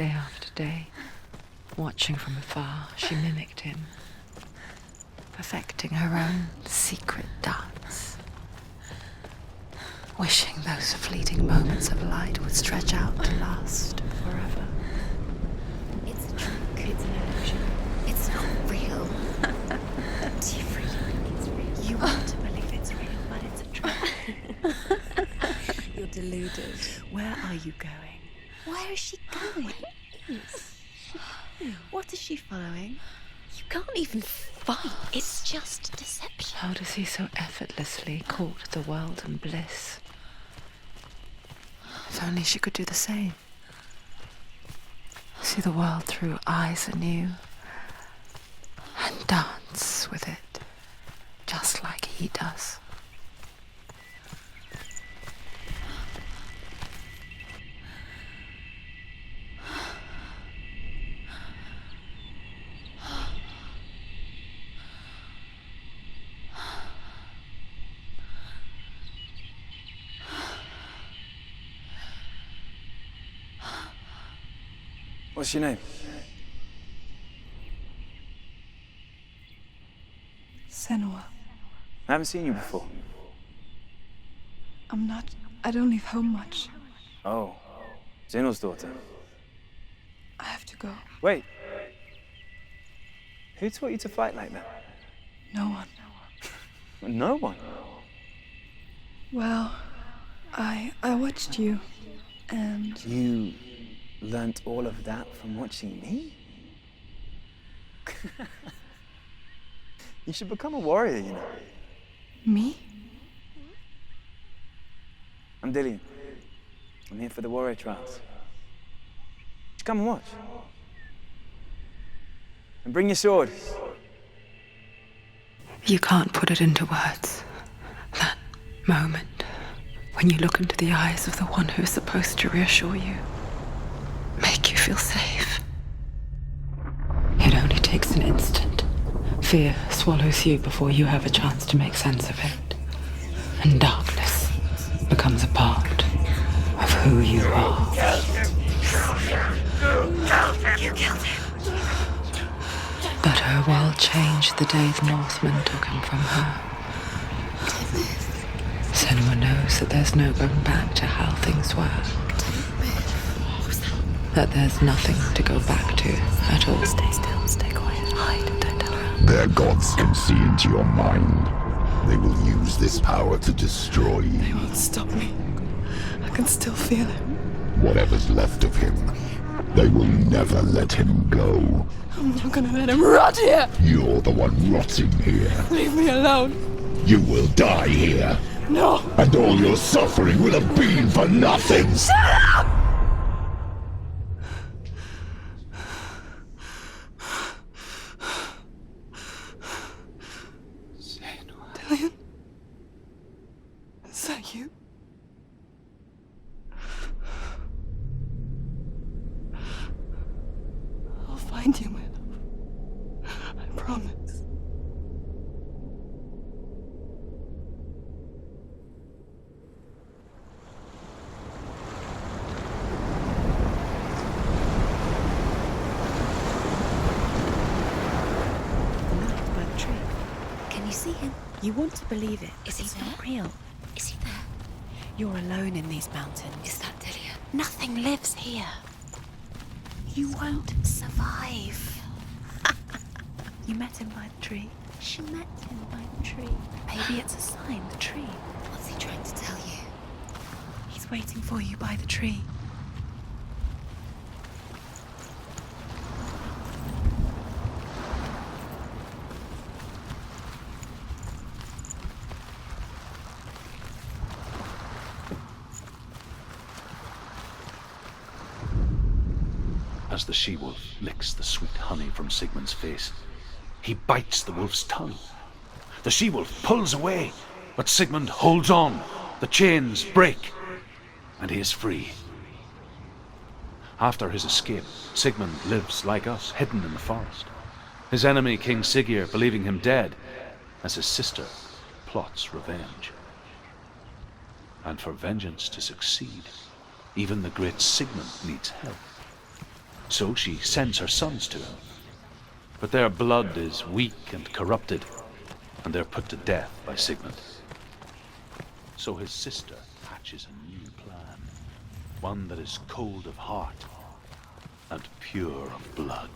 day after day. Watching from afar, she mimicked him, perfecting her own secret dance. Wishing those fleeting moments of light would stretch out to last forever. It's a trick. It's an illusion. It's not real. Do you really think it's real? You want to believe it's real, but it's a trick. You're deluded. Where are you going? Where is she going? What is she following? You can't even fight. It's just deception. How does he so effortlessly court the world and bliss? If only she could do the same. See the world through eyes anew and dance with it, just like he does. What's your name? Senua. I haven't seen you before. I don't leave home much. Oh, Zenua's daughter. I have to go. Wait. Who taught you to fight like that? No one. No one? Well, I watched you, and... You learnt all of that from watching me? You should become a warrior, you know. Me? I'm Dillian. I'm here for the warrior trials. Just come and watch. And bring your sword. You can't put it into words. That moment when you look into the eyes of the one who's supposed to reassure you, make you feel safe. It only takes an instant. Fear swallows you before you have a chance to make sense of it. And darkness becomes a part of who you are. You killed him. But her world changed the day the Northmen took him from her. Senua knows that there's no going back to how things were. That there's nothing to go back to at all. Stay still, stay quiet, hide, don't tell her. Their gods can see into your mind. They will use this power to destroy you. They won't stop me. I can still feel him. Whatever's left of him, they will never let him go. I'm not gonna let him rot here! You're the one rotting here. Leave me alone! You will die here. No! And all your suffering will have been for nothing. Shut up! Dillian? Is that you? I'll find you, my love. I promise. See him? You want to believe it. Is he not real? Is he there? You're alone in these mountains. Is that Dillian? Nothing lives here. You won't survive. You met him by the tree. She met him by the tree. Maybe it's a sign, the tree. What's he trying to tell you? He's waiting for you by the tree. As the she-wolf licks the sweet honey from Sigmund's face, he bites the wolf's tongue. The she-wolf pulls away, but Sigmund holds on. The chains break, and he is free. After his escape, Sigmund lives like us, hidden in the forest. His enemy, King Siggeir, believing him dead, as his sister plots revenge. And for vengeance to succeed, even the great Sigmund needs help. So she sends her sons to him. But their blood is weak and corrupted, and they're put to death by Sigmund. So his sister hatches a new plan, one that is cold of heart and pure of blood.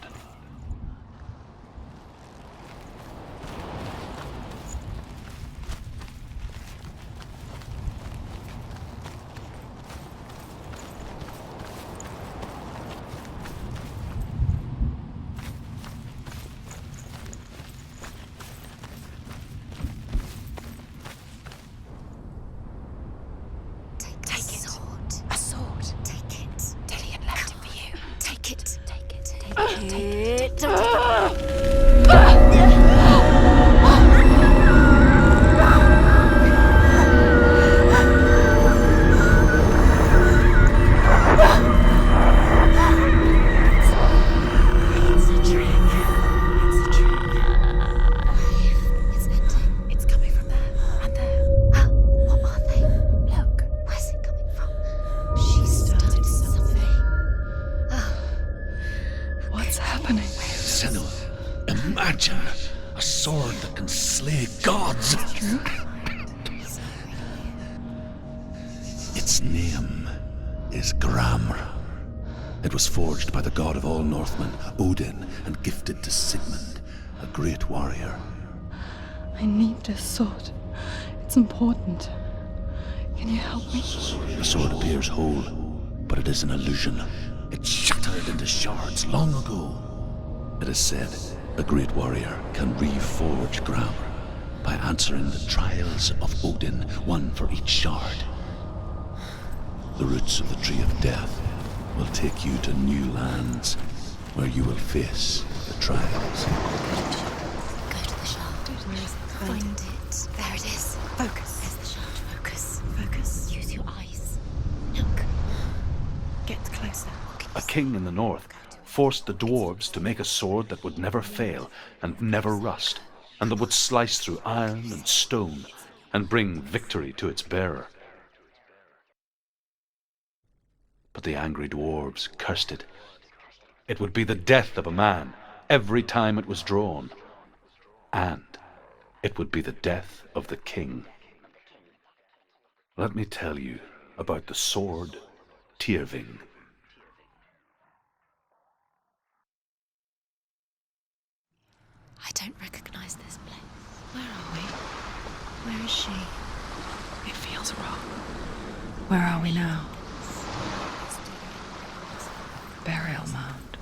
Imagine a sword that can slay gods. Its name is Gramr. It was forged by the god of all Northmen, Odin, and gifted to Sigmund, a great warrior. I need this sword. It's important. Can you help me? The sword appears whole, but it is an illusion. It shattered into shards long ago. It is said a great warrior can reforge Gramr by answering the trials of Odin, one for each shard. The roots of the Tree of Death will take you to new lands where you will face the trials. Go to the shard. Find it. There it is. Focus. There's the shard. Focus. Focus. Use your eyes. Look. Get closer. A king in the north forced the dwarves to make a sword that would never fail and never rust, and that would slice through iron and stone and bring victory to its bearer. But the angry dwarves cursed it. It would be the death of a man every time it was drawn, and it would be the death of the king. Let me tell you about the sword Tyrving. I don't recognize this place. Where are we? Where is she? It feels wrong. Where are we now? Burial mound.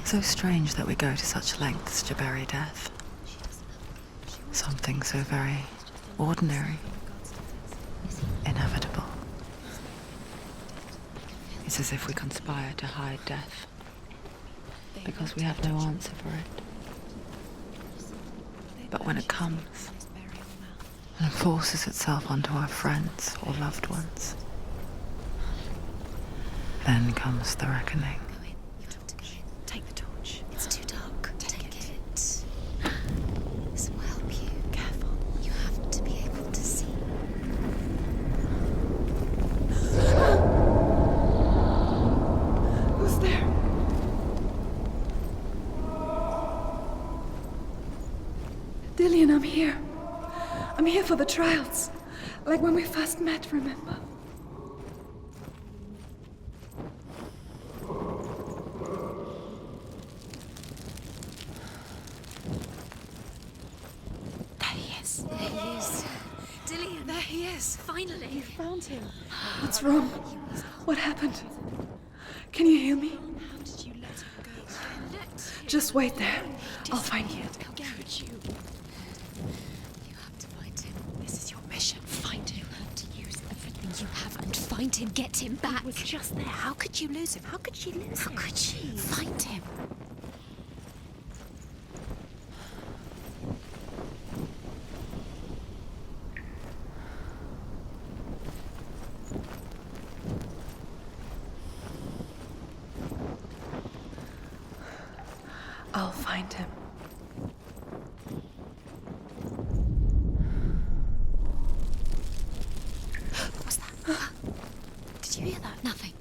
So strange that we go to such lengths to bury death. Something so very ordinary, inevitable. It's as if we conspire to hide death, because we have no answer for it. But when it comes and forces itself onto our friends or loved ones, then comes the reckoning. Go in. You have to go in. Take the torch. It's too dark. Take it. This will help you. Careful. You have to be able to see. Who's there? Dillian, I'm here. I'm here for the trials. Like when we first met, remember? There he is. There he is. Dillian. There he is. Finally. You found him. What's wrong? What happened? Can you hear me? How did you let him go? Just wait there. I'll find you. How could you? You have to find him. This is your mission. Find him. You have to use everything you have and find him. Get him back. He was just there. How could you lose him? How could she lose him? How could she? Find him. I'll find him. What was that? Did you hear that? Nothing.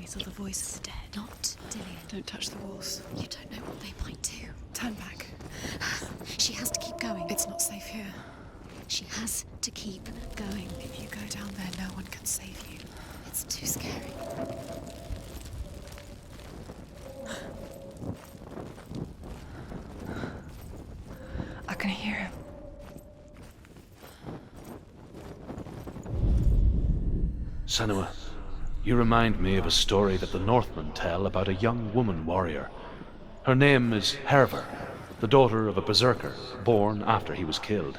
voice or the voice of the dead. Not Dillian. Don't touch the walls. You don't know what they might do. Turn back. She has to keep going. It's not safe here. She has to keep going. If you go down there, no one can save you. It's too scary. I can hear him. Senua, you remind me of a story that the Northmen tell about a young woman warrior. Her name is Herver, the daughter of a berserker born after he was killed.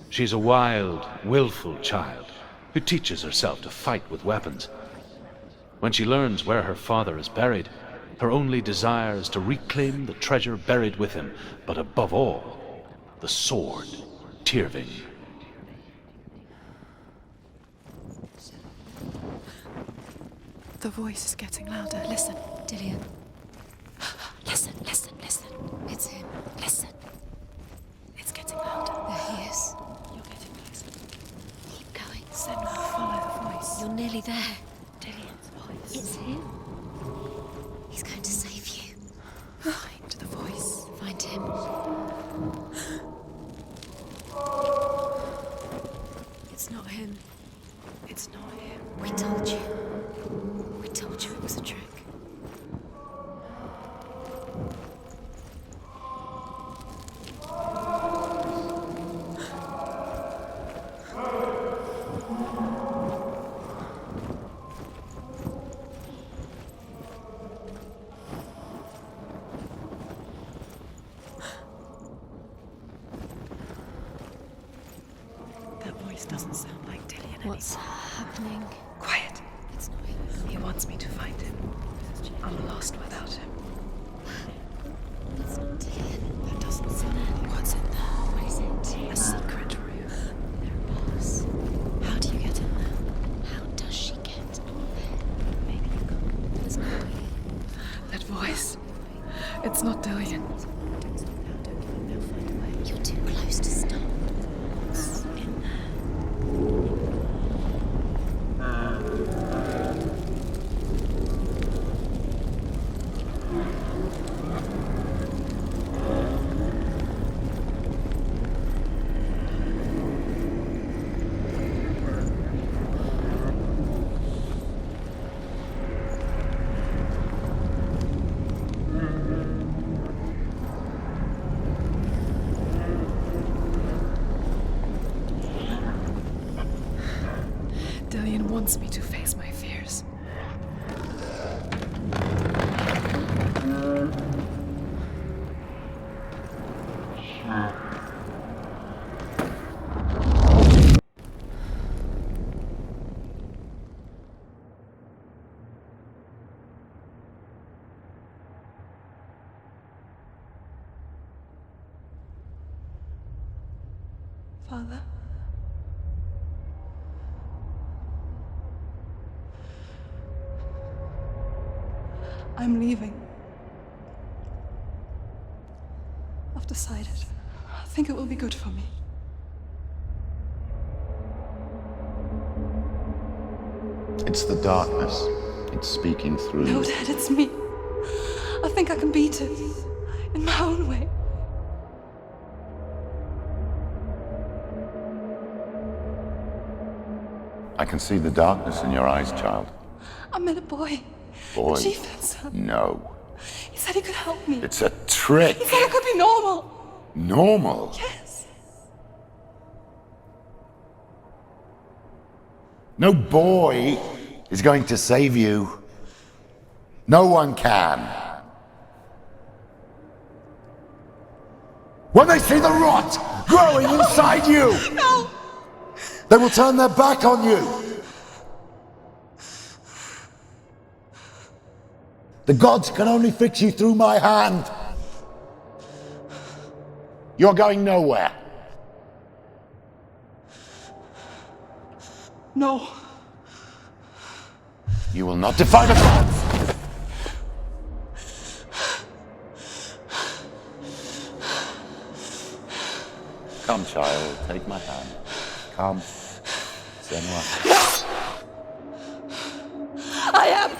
She's a wild, willful child who teaches herself to fight with weapons. When she learns where her father is buried, her only desire is to reclaim the treasure buried with him, but above all, the sword, Tyrving. The voice is getting louder. Listen. Dillian. Listen, listen, listen. It's him. Listen. It's getting louder. There he is. You're getting closer. Keep going. Senua, follow the voice. You're nearly there. Dillian's voice. It's him. He's going to save you. Find the voice. Find him. It's not him. It's not him. We told you. We told you it was a trick. That voice doesn't sound like Dillian anymore. What's happening? Quiet. It's not him. He wants me to find him. I'm lost without him. It's not Dillian. That doesn't sound like what's in there. What is it? A secret room. There are bars. How do you get in there? How does she get in there? Maybe you can't. There's no way. That voice. It's not Dillian. Don't stop now. Don't give up. They'll find a way. You're too close to stop. What's in there? Dillian wants me to face my fears. Father? I'm leaving. I've decided. I think it will be good for me. It's the darkness. It's speaking through No, you. Dad, it's me. I think I can beat it. In my own way. I can see the darkness in your eyes, child. I met a boy. Boy. The chieftain's son. No. He said he could help me. It's a trick. He said I could be normal. Normal. Yes. No boy is going to save you. No one can. When they see the rot growing inside you, No! they will turn their back on you. The gods can only fix you through my hand. You're going nowhere. No. You will not defy the gods. Come, child, take my hand. Come, Senua. I am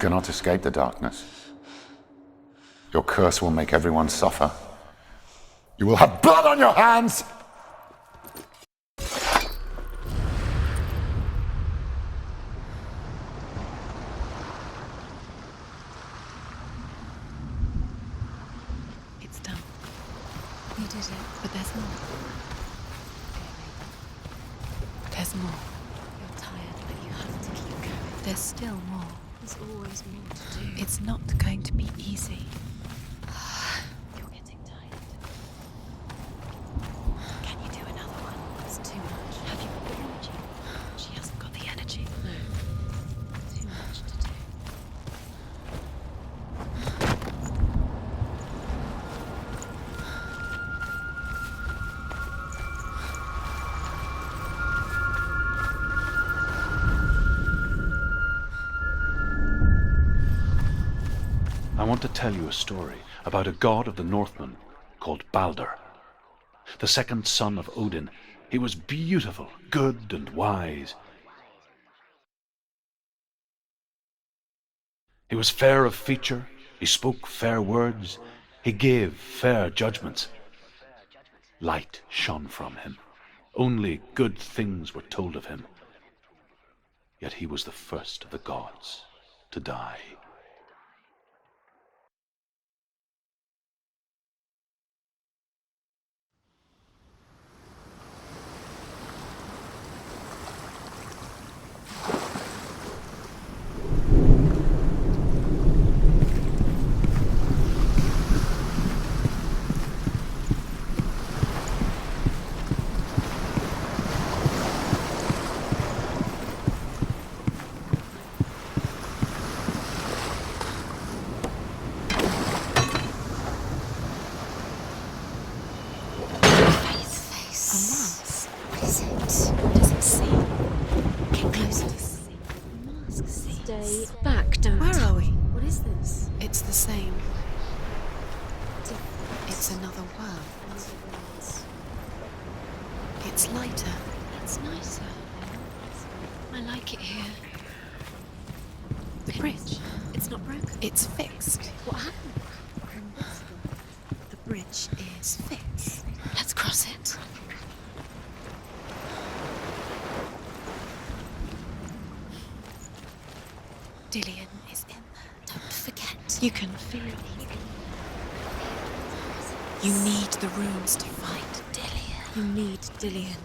cannot escape the darkness. Your curse will make everyone suffer. You will have blood on your hands! It's done. You did it. But there's more. There's more. You're tired, but you have to keep going. There's still more. There's always more to do. It's not going to be easy. You're getting tired. Can you do another one? It's too much. Have you got the energy? She hasn't got the energy. No. Too much to do. I want to tell you a story about a god of the Northmen called Balder. The second son of Odin, he was beautiful, good, and wise. He was fair of feature, he spoke fair words, he gave fair judgments. Light shone from him. Only good things were told of him. Yet he was the first of the gods to die. It's the same. It's another world. It's lighter. It's nicer. I like it here. The bridge. It's not broken. It's fixed. What happened? The bridge is fixed. Let's cross it. Dillion is in there. Don't forget. You can feel it. You need the runes to fight Dillion. You need Dillion.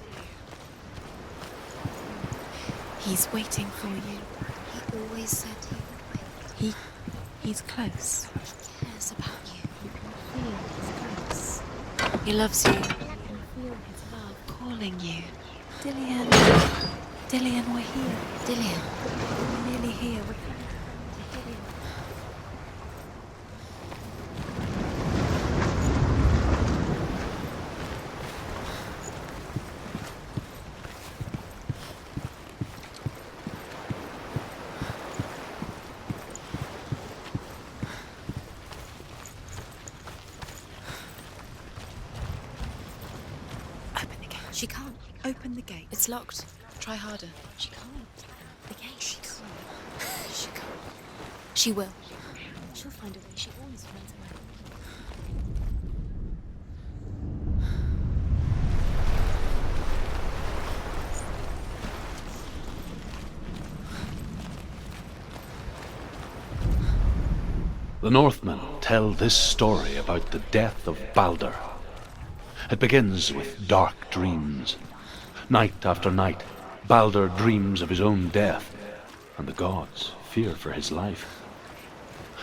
He's waiting for you. He always said he would wait. He's close. He cares about you. You can feel he's close. He loves you. You can feel his love calling you. Dillion. Dillion, we're here. Dillion. We're nearly here. We're coming to Dillion. Open the gate. She can't. Open the gate. It's locked. Try harder. She can't. The gate. She can't. She can't. She will. She'll find a way. She always finds a way. The Northmen tell this story about the death of Balder. It begins with dark dreams. Night after night, Balder dreams of his own death, and the gods fear for his life.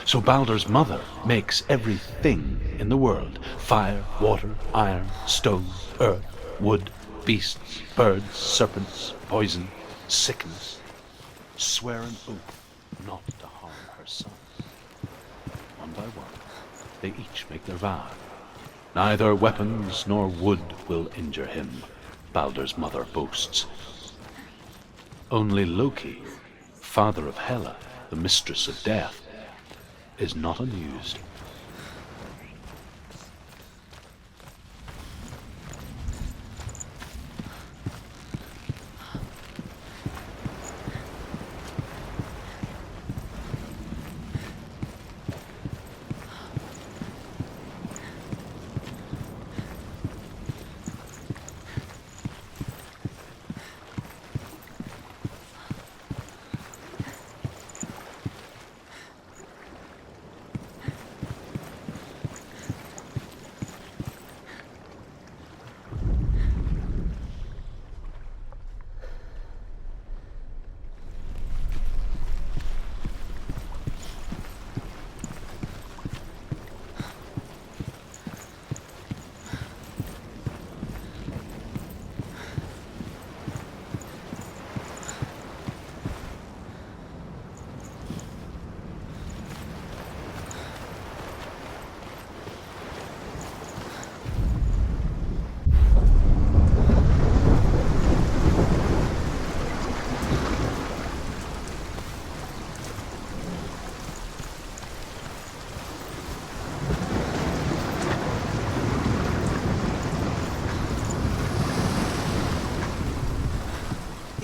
So Balder's mother makes everything in the world: fire, water, iron, stone, earth, wood, beasts, birds, serpents, poison, sickness, swear an oath not to harm her son. One by one, they each make their vow. Neither weapons nor wood will injure him, Balder's mother boasts. Only Loki, father of Hela, the mistress of death, is not amused.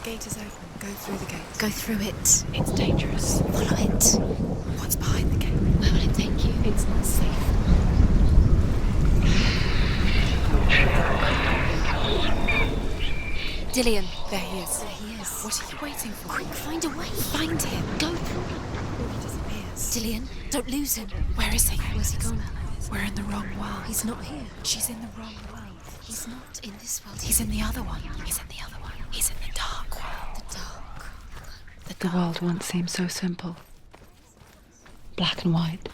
gate is open. Go through the gate. Go through it. It's dangerous. Follow it. What's behind the gate? Where will it take you? It's not safe. Dillian. There he is. There he is. What are you waiting for? Quick, find a way. Find him. Go. He disappears. Dillian, don't lose him. Where is he? Where's he gone? We're in the wrong world. He's not here. She's in the wrong world. He's not in this world. He's in the other one. He's in the other one. He's in the dark world. The dark. The world once seemed so simple. Black and white.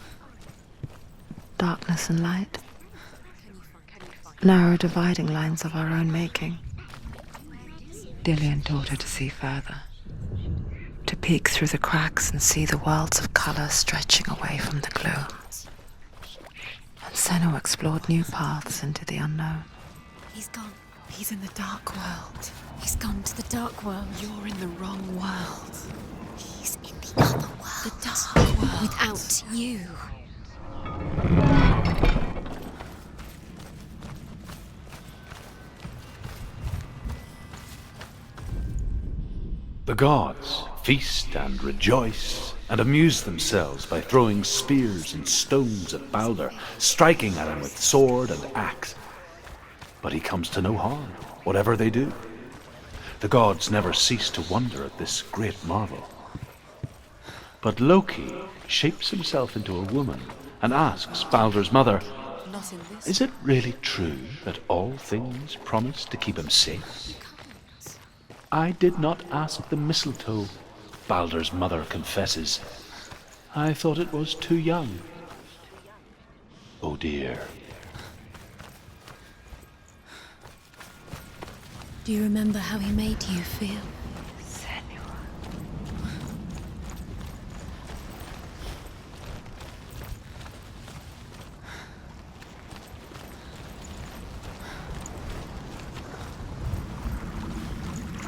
Darkness and light. Narrow dividing lines of our own making. Dillian taught her to see further. To peek through the cracks and see the worlds of colour stretching away from the gloom. And Senua explored new paths into the unknown. He's gone. He's in the dark world. He's gone to the dark world. You're in the wrong world. He's in the other world. The dark world. Without you. The gods feast and rejoice and amuse themselves by throwing spears and stones at Baldur, striking at him with sword and axe. But he comes to no harm, whatever they do. The gods never cease to wonder at this great marvel. But Loki shapes himself into a woman and asks Baldur's mother, "Is it really true that all things promise to keep him safe?" "I did not ask the mistletoe," Baldur's mother confesses. "I thought it was too young." Oh dear. Do you remember how he made you feel?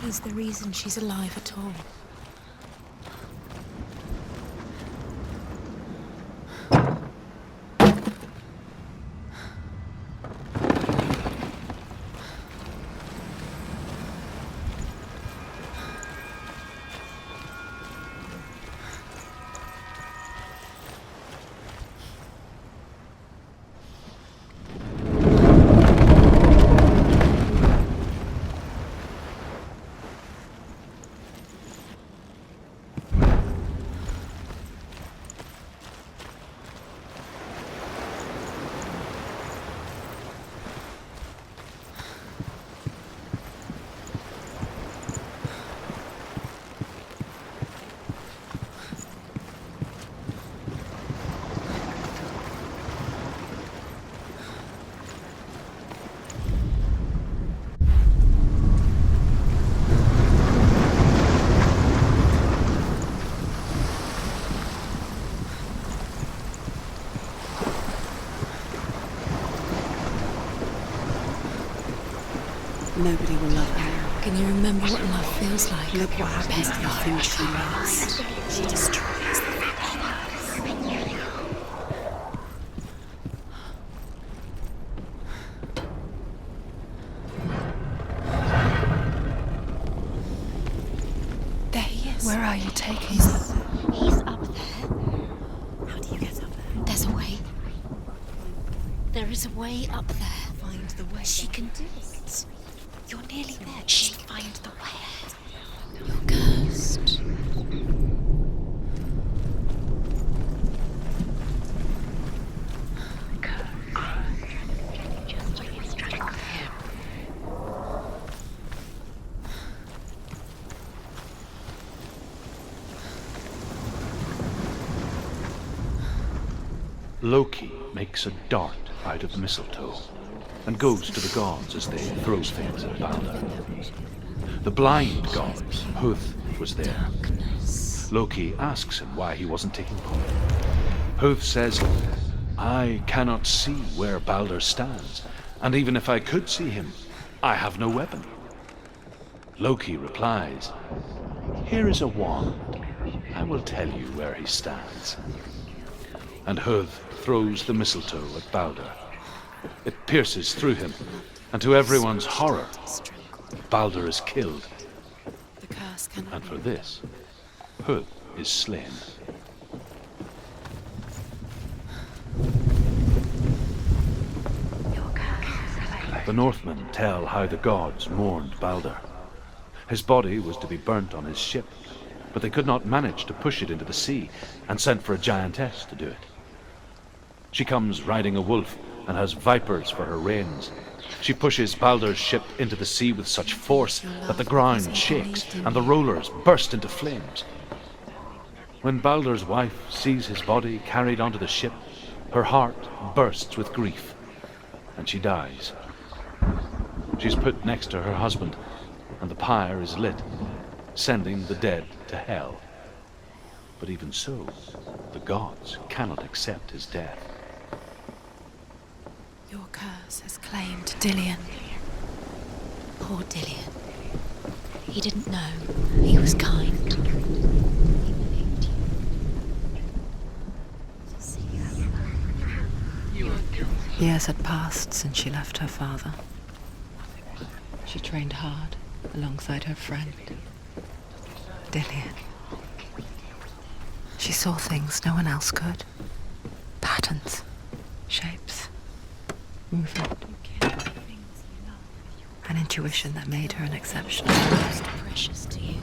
He's the reason she's alive at all. Nobody will love her. Can you remember what love feels like? Look what happens to the things she loves. She destroys them. There he is. Where are you taking us? He's up there. How do you get up there? There's a way. There is a way up there. Find the way. She can do it. You're nearly there. She find the way. Your ghost. Loki makes a dart out of mistletoe and goes to the gods as they throw things at Baldur. The blind god, Huth, was there. Loki asks him why he wasn't taking part. Huth says, "I cannot see where Baldur stands, and even if I could see him, I have no weapon." Loki replies, "Here is a wand. I will tell you where he stands." And Huth throws the mistletoe at Baldur. It pierces through him, and to everyone's horror, Baldur is killed. The And for this, Hood is slain. The Northmen tell how the gods mourned Balder. His body was to be burnt on his ship, but they could not manage to push it into the sea, and sent for a giantess to do it. She comes riding a wolf and has vipers for her reins. She pushes Balder's ship into the sea with such force that the ground shakes and the rollers burst into flames. When Balder's wife sees his body carried onto the ship, her heart bursts with grief, and she dies. She's put next to her husband, and the pyre is lit, sending the dead to hell. But even so, the gods cannot accept his death. Your curse has claimed Dillion. Poor Dillion. He didn't know. He was kind. Years had passed since she left her father. She trained hard alongside her friend, Dillion. She saw things no one else could. Patterns, shapes, movement. An intuition that made her an exception. Most precious to you.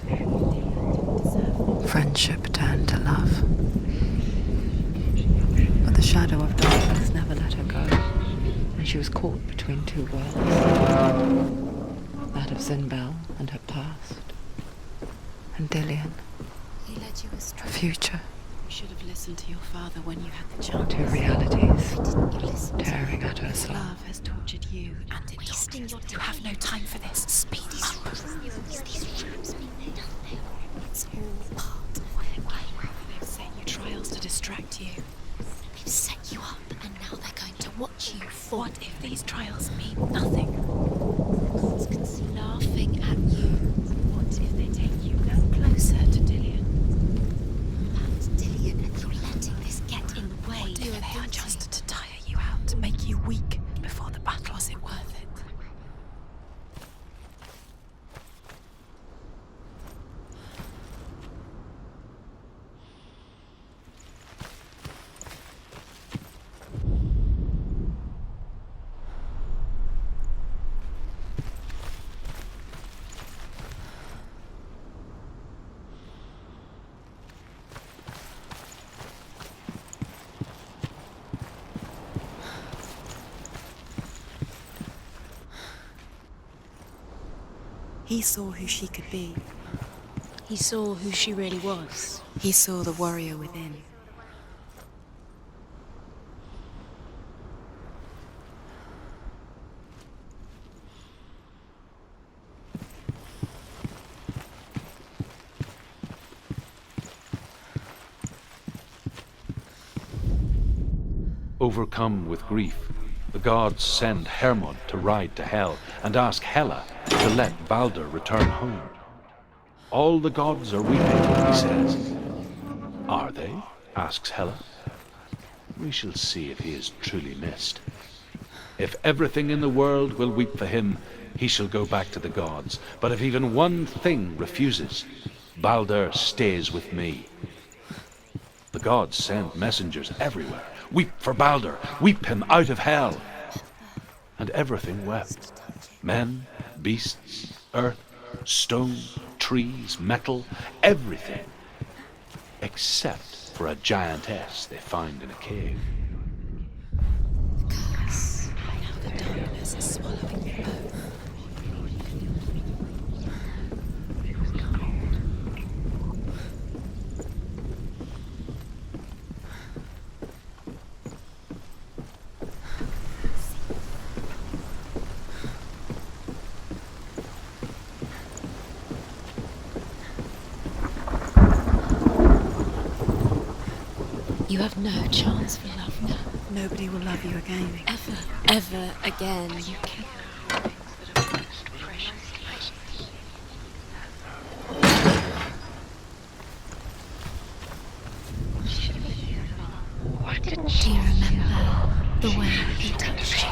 Friendship turned to love. But the shadow of darkness never let her go, and she was caught between two worlds. That of Zinbel and her past, and Dillion, He led you astray. her future. You should have listened to your father when you had the chance. Two realities Didn't you listen? tearing at her His soul. love has tortured you, and it wasting your time. You have no time for this. Speed up. It's all part of it. They've set you trials to distract you. They've set you up, and now they're going to watch you fall. What if these trials mean nothing? Gods can see laughing at you. What if they take you no closer to Dillion? That's Dillion, and you're letting this get in the way. What if they are just to tire you out, to make you weak before the battle? Was it worth it? He saw who she could be. He saw who she really was. He saw the warrior within. Overcome with grief, the gods send Hermod to ride to Hell and ask Hela to let Balder return home. All the gods are weeping, he says. Are they? Asks Hela. We shall see if he is truly missed. If everything in the world will weep for him, he shall go back to the gods. But if even one thing refuses, Balder stays with me. The gods send messengers everywhere. Weep for Balder, weep him out of Hell. And everything wept. Men, beasts, earth, stone, trees, metal, everything. Except for a giantess they find in a cave. The curse. Now the darkness is swallowing you both. You have no chance for love now. Nobody will love you again. Ever again. You can. Do you remember the way he touched you?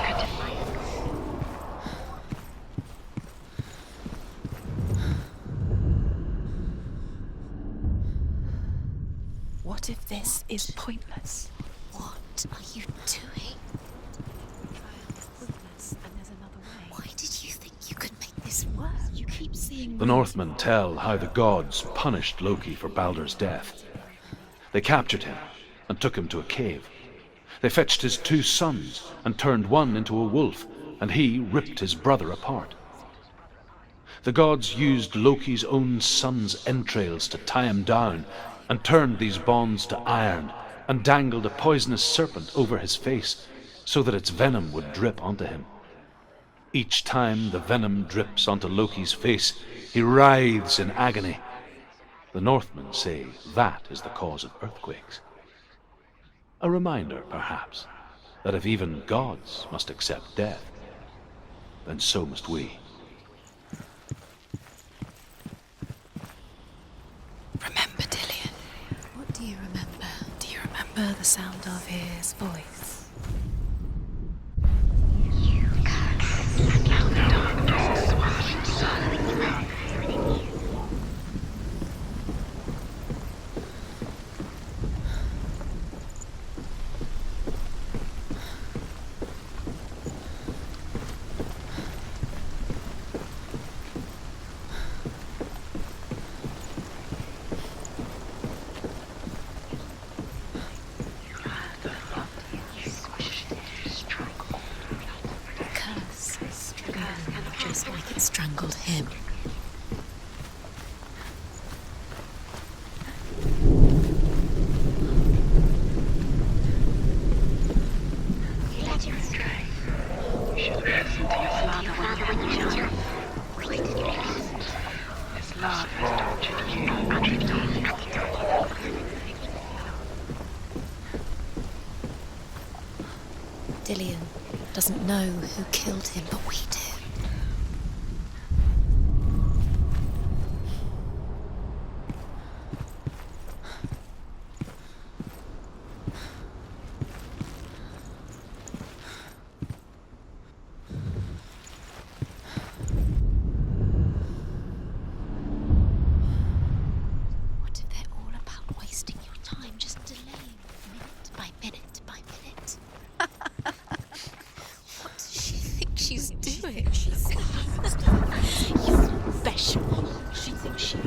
What if this is pointless? What are you doing? Pointless, and there's another way. Why did you think you could make this work? You keep seeing The Northmen tell how the gods punished Loki for Baldur's death. They captured him and took him to a cave. They fetched his 2 sons and turned one into a wolf, and he ripped his brother apart. The gods used Loki's own son's entrails to tie him down and turned these bonds to iron and dangled a poisonous serpent over his face so that its venom would drip onto him. Each time the venom drips onto Loki's face, he writhes in agony. The Northmen say that is the cause of earthquakes. A reminder, perhaps, that if even gods must accept death, then so must we. Remember Dillion? What do you remember? Do you remember the sound of his voice? Just like it strangled him. You let him stray. You should have listened to your father when you were young. Why didn't you listen? His love has tortured you. Dillion doesn't know who killed him, but we do. What if they're all about wasting your time, just delaying minute by minute by minute? What does she think she's doing? You special. She thinks she...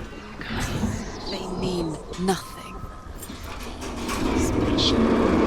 They mean nothing. Special.